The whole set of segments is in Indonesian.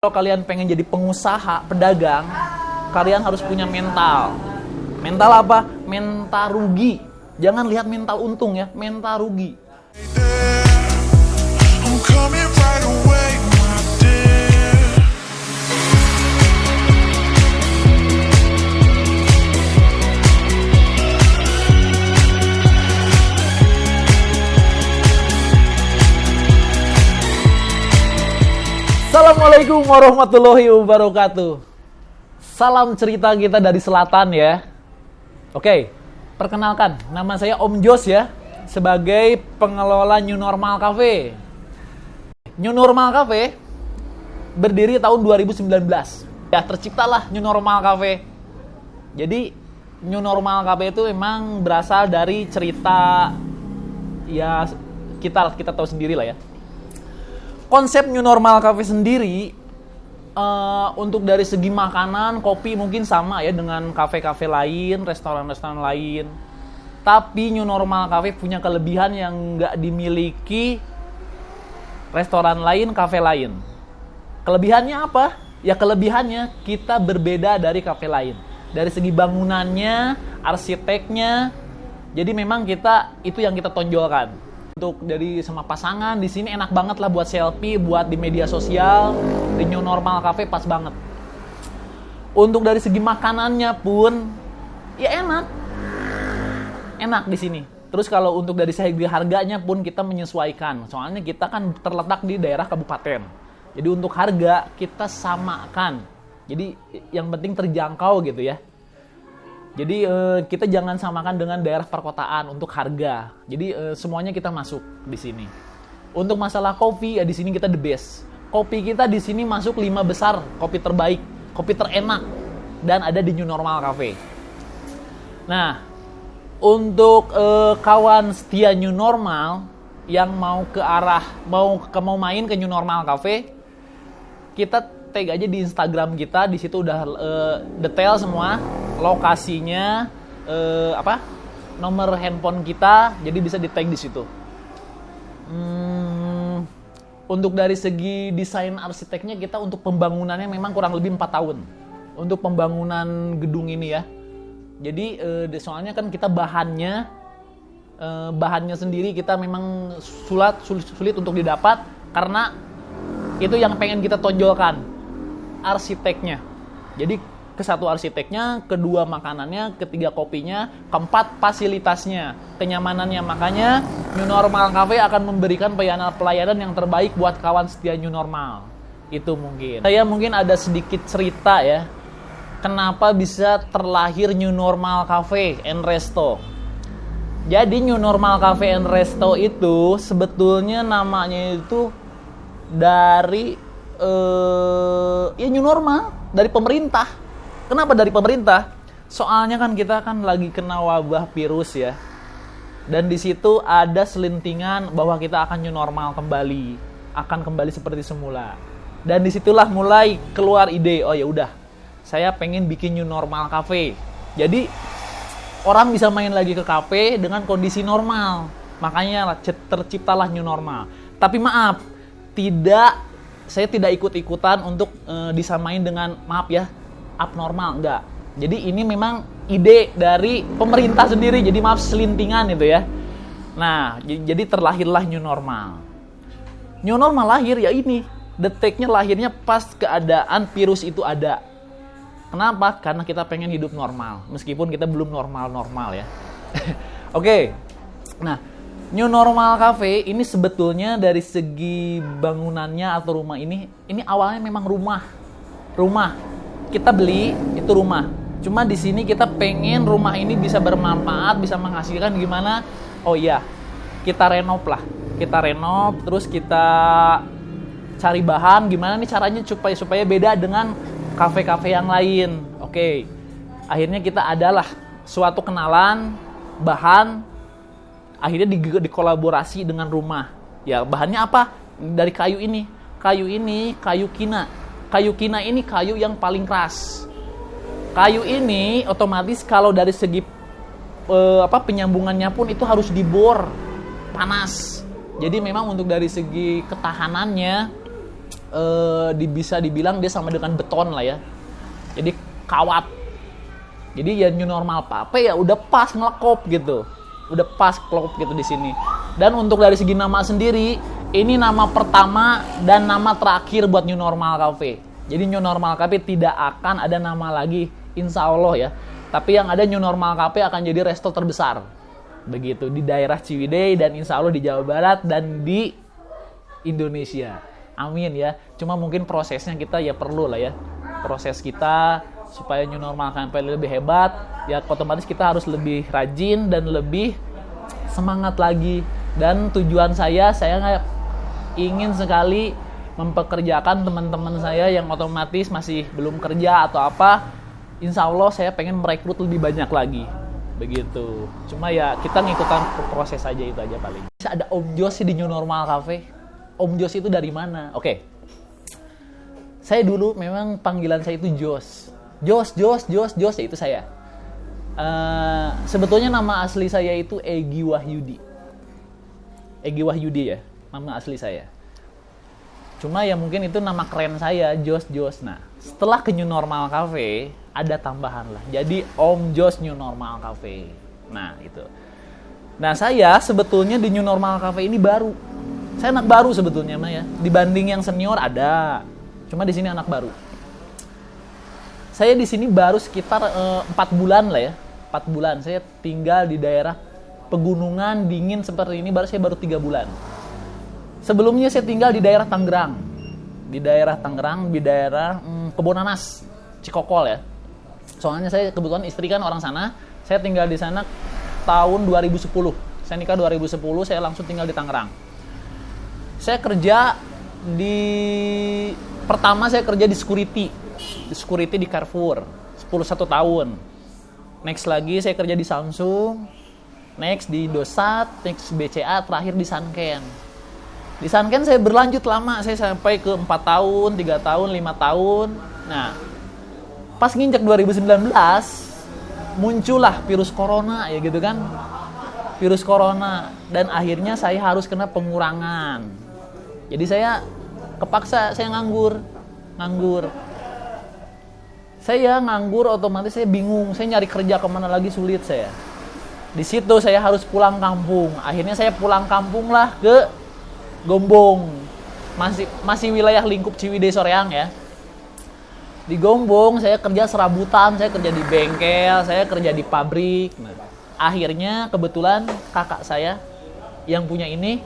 Kalau kalian pengen jadi pengusaha, pedagang, kalian harus punya mental. Mental apa? Mental rugi. Jangan lihat mental untung ya, mental rugi. Assalamualaikum warahmatullahi wabarakatuh. Salam cerita kita dari selatan ya. Oke, perkenalkan, nama saya Om Jos ya, sebagai pengelola New Normal Cafe. New Normal Cafe berdiri tahun 2019. Ya, terciptalah New Normal Cafe. Jadi New Normal Cafe itu memang berasal dari cerita, ya kita tahu sendiri lah ya. Konsep New Normal Cafe sendiri untuk dari segi makanan, kopi mungkin sama ya dengan kafe-kafe lain, restoran-restoran lain. Tapi New Normal Cafe punya kelebihan yang nggak dimiliki restoran lain, kafe lain. Kelebihannya apa? Ya kelebihannya kita berbeda dari kafe lain. Dari segi bangunannya, arsiteknya. Jadi memang itu yang kita tonjolkan. Untuk dari sama pasangan di sini enak banget lah buat selfie, buat di media sosial. Di New Normal Cafe pas banget. Untuk dari segi makanannya pun ya enak di sini. Terus kalau untuk dari segi harganya pun kita menyesuaikan. Soalnya kita kan terletak di daerah kabupaten. Jadi untuk harga kita samakan. Jadi yang penting terjangkau gitu ya. Jadi kita jangan samakan dengan daerah perkotaan untuk harga. Jadi semuanya kita masuk di sini. Untuk masalah kopi ya di sini kita the best. Kopi kita di sini masuk 5 besar kopi terbaik, kopi terenak dan ada di New Normal Cafe. Nah, untuk kawan setia New Normal yang mau main ke New Normal Cafe, kita tag aja di Instagram kita, di situ udah detail semua. Lokasinya, nomor handphone kita, jadi bisa di-tag di situ. Untuk dari segi desain arsiteknya kita untuk pembangunannya memang kurang lebih 4 tahun. Untuk pembangunan gedung ini ya. Jadi soalnya kan kita bahannya sendiri kita memang sulit untuk didapat karena itu yang pengen kita tonjolkan, arsiteknya. Jadi kesatu arsiteknya, kedua makanannya, ketiga kopinya, keempat fasilitasnya, kenyamanannya. Makanya New Normal Cafe akan memberikan pelayanan yang terbaik buat kawan setia New Normal. Itu mungkin. Saya mungkin ada sedikit cerita ya. Kenapa bisa terlahir New Normal Cafe and Resto. Jadi New Normal Cafe and Resto itu sebetulnya namanya itu dari New Normal, dari pemerintah. Kenapa dari pemerintah? Soalnya kan kita kan lagi kena wabah virus ya. Dan di situ ada selentingan bahwa kita akan new normal kembali, akan kembali seperti semula. Dan disitulah mulai keluar ide, oh ya udah, saya pengen bikin New Normal Cafe. Jadi orang bisa main lagi ke kafe dengan kondisi normal. Makanya terciptalah New Normal. Tapi maaf, saya tidak ikut-ikutan untuk disamain dengan, maaf ya, abnormal, enggak. Jadi ini memang ide dari pemerintah sendiri, jadi maaf selintingan itu ya. Nah, jadi terlahirlah New Normal. New Normal lahir ya ini, deteknya lahirnya pas keadaan virus itu ada. Kenapa? Karena kita pengen hidup normal, meskipun kita belum normal-normal ya. Oke, nah New Normal Cafe ini sebetulnya dari segi bangunannya atau rumah ini awalnya memang rumah. Kita beli itu rumah. Cuma di sini kita pengen rumah ini bisa bermanfaat, bisa menghasilkan gimana? Oh iya, kita renov lah. Kita renov, terus kita cari bahan gimana nih caranya supaya beda dengan kafe-kafe yang lain. Oke. Akhirnya kita adalah suatu kenalan bahan, akhirnya dikolaborasi dengan rumah. Ya, bahannya apa? Dari kayu ini. Kayu kina. Kayu kina ini kayu yang paling keras. Kayu ini otomatis kalau dari segi penyambungannya pun itu harus dibor panas. Jadi memang untuk dari segi ketahanannya bisa dibilang dia sama dengan beton lah ya. Jadi kawat. Jadi ya new normal Pape ya udah pas ngelekop gitu. Udah pas klop gitu di sini. Dan untuk dari segi nama sendiri, ini nama pertama dan nama terakhir buat New Normal Cafe. Jadi New Normal Cafe tidak akan ada nama lagi, insya Allah ya. Tapi yang ada New Normal Cafe akan jadi resto terbesar. Begitu, di daerah Ciwidey dan insya Allah di Jawa Barat dan di Indonesia. Amin ya. Cuma mungkin prosesnya kita ya perlu lah ya. Proses kita supaya New Normal Cafe lebih hebat, ya otomatis kita harus lebih rajin dan lebih semangat lagi. Dan tujuan saya ingin sekali mempekerjakan teman-teman saya yang otomatis masih belum kerja atau apa. Insya Allah saya pengen merekrut lebih banyak lagi. Begitu. Cuma ya kita ngikutin proses aja, itu aja paling. Ada Om Jos di New Normal Cafe. Om Jos itu dari mana? Oke. Saya dulu memang panggilan saya itu Jos. Jos, ya itu saya. Sebetulnya nama asli saya itu Egy Wahyudi. Egy Wahyudi ya, nama asli saya. Cuma ya mungkin itu nama keren saya, Jos. Nah, setelah ke New Normal Cafe, ada tambahan lah. Jadi Om Jos New Normal Cafe. Nah, itu. Nah, saya sebetulnya di New Normal Cafe ini baru. Saya anak baru sebetulnya, ya. Dibanding yang senior ada. Cuma di sini anak baru. Saya di sini baru sekitar 4 bulan lah ya. 4 bulan. Saya tinggal di daerah pegunungan dingin seperti ini baru 3 bulan. Sebelumnya saya tinggal di daerah Tangerang. Di daerah Kebonanas, Cikokol ya. Soalnya saya kebetulan istri kan orang sana. Saya tinggal di sana tahun 2010. Saya nikah 2010, saya langsung tinggal di Tangerang. Saya kerja pertama saya kerja di security di Carrefour 11 tahun. Next lagi saya kerja di Samsung, next di Indosat, next BCA, terakhir di Sanken. Di Sanken saya berlanjut lama, saya sampai ke 4 tahun, 3 tahun, 5 tahun. Nah, pas nginjak 2019 muncullah virus corona ya gitu kan. Virus corona dan akhirnya saya harus kena pengurangan. Jadi saya kepaksa saya nganggur. Saya nganggur otomatis saya bingung, saya nyari kerja kemana lagi sulit saya. Di situ saya harus pulang kampung. Akhirnya saya pulang kampung lah ke Gombong. Masih wilayah lingkup Ciwidey Soreang ya. Di Gombong saya kerja serabutan, saya kerja di bengkel, saya kerja di pabrik. Nah, akhirnya kebetulan kakak saya yang punya ini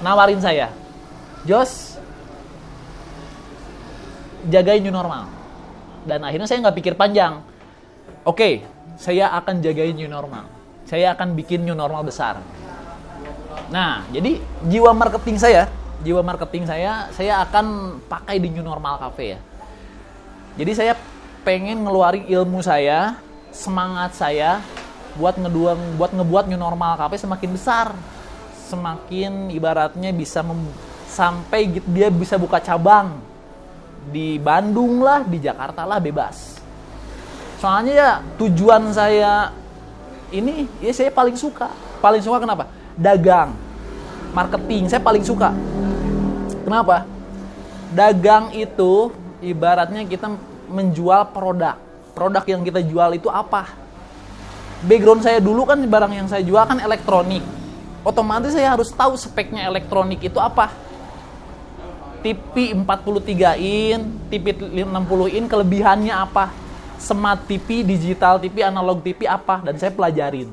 nawarin saya, Jos, jagain New Normal. Dan akhirnya saya nggak pikir panjang. Oke, saya akan jagain New Normal. Saya akan bikin New Normal besar. Nah, jadi jiwa marketing saya akan pakai di New Normal Cafe ya. Jadi saya pengen ngeluarin ilmu saya, semangat saya buat ngebuat New Normal Cafe semakin besar. Semakin ibaratnya bisa sampai dia bisa buka cabang di Bandung lah, di Jakarta lah, bebas. Soalnya ya tujuan saya ini ya saya paling suka kenapa? Dagang, marketing, saya paling suka. Kenapa? Dagang itu ibaratnya kita menjual produk yang kita jual itu apa? Background saya dulu kan barang yang saya jual kan elektronik. Otomatis saya harus tahu speknya elektronik itu apa. TV 43 in, TV 60 in, kelebihannya apa? Smart TV, digital TV, analog TV apa? Dan saya pelajarin.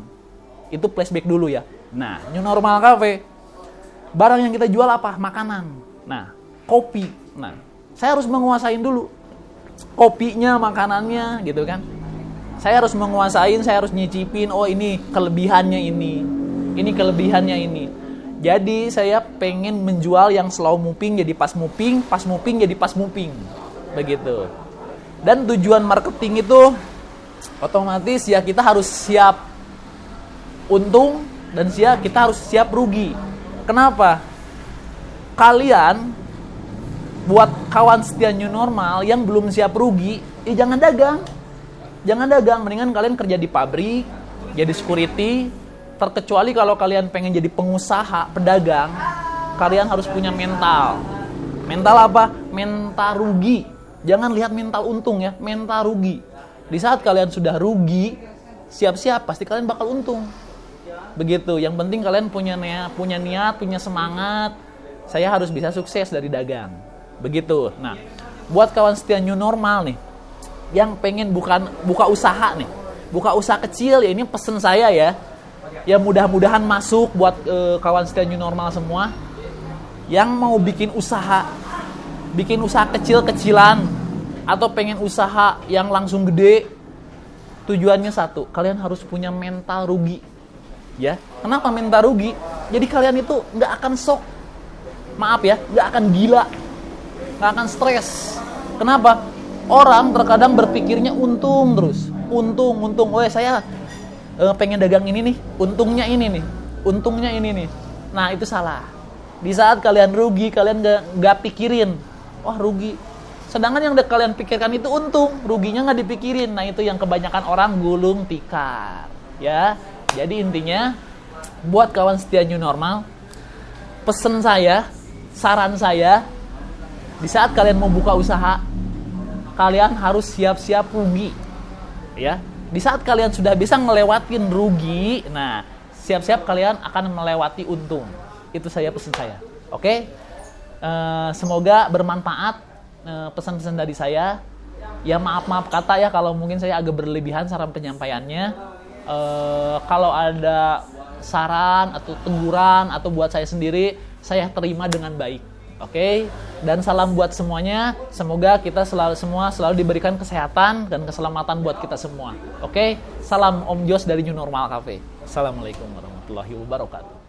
Itu flashback dulu ya. Nah, New Normal Cafe, barang yang kita jual apa? Makanan. Nah, kopi. Nah, saya harus menguasain dulu kopinya, makanannya, gitu kan. Saya harus menguasain, saya harus nyicipin, oh ini kelebihannya ini kelebihannya ini. Jadi saya pengen menjual yang slow moving jadi pas moving jadi pas moving. Begitu. Dan tujuan marketing itu otomatis ya kita harus siap untung dan kita harus siap rugi. Kenapa? Kalian buat kawan setia New Normal yang belum siap rugi, jangan dagang. Mendingan kalian kerja di pabrik, jadi security. Terkecuali kalau kalian pengen jadi pengusaha, pedagang, kalian harus punya mental. Mental apa? Mental rugi. Jangan lihat mental untung ya, mental rugi. Di saat kalian sudah rugi, siap-siap pasti kalian bakal untung. Begitu. Yang penting kalian punya niat, punya semangat. Saya harus bisa sukses dari dagang. Begitu. Nah, buat kawan setia new normal nih, yang pengen buka usaha nih, buka usaha kecil ya, ini pesen saya ya. Ya mudah-mudahan masuk buat kawan setia new normal semua. Yang mau bikin usaha kecil-kecilan atau pengen usaha yang langsung gede, tujuannya satu, kalian harus punya mental rugi. Ya, kenapa mental rugi? Jadi kalian itu nggak akan shock, maaf ya, nggak akan gila, nggak akan stres. Kenapa? Orang terkadang berpikirnya untung terus, untung. Oh saya pengen dagang ini nih, untungnya ini nih. Nah itu salah. Di saat kalian rugi, kalian nggak pikirin, wah rugi. Sedangkan yang kalian pikirkan itu untung, ruginya nggak dipikirin. Nah itu yang kebanyakan orang gulung tikar, ya. Jadi intinya, buat kawan setia new normal, pesen saya, saran saya, di saat kalian mau buka usaha, kalian harus siap-siap rugi, ya. Di saat kalian sudah bisa ngelewatin rugi, nah siap-siap kalian akan melewati untung. Itu saya pesan saya. Oke? Semoga bermanfaat pesan-pesan dari saya. Ya maaf kata ya kalau mungkin saya agak berlebihan saran penyampaiannya. Kalau ada saran atau teguran atau buat saya sendiri, saya terima dengan baik. Oke? Dan salam buat semuanya. Semoga kita selalu diberikan kesehatan dan keselamatan buat kita semua. Oke? Salam Om Jos dari New Normal Cafe. Assalamualaikum warahmatullahi wabarakatuh.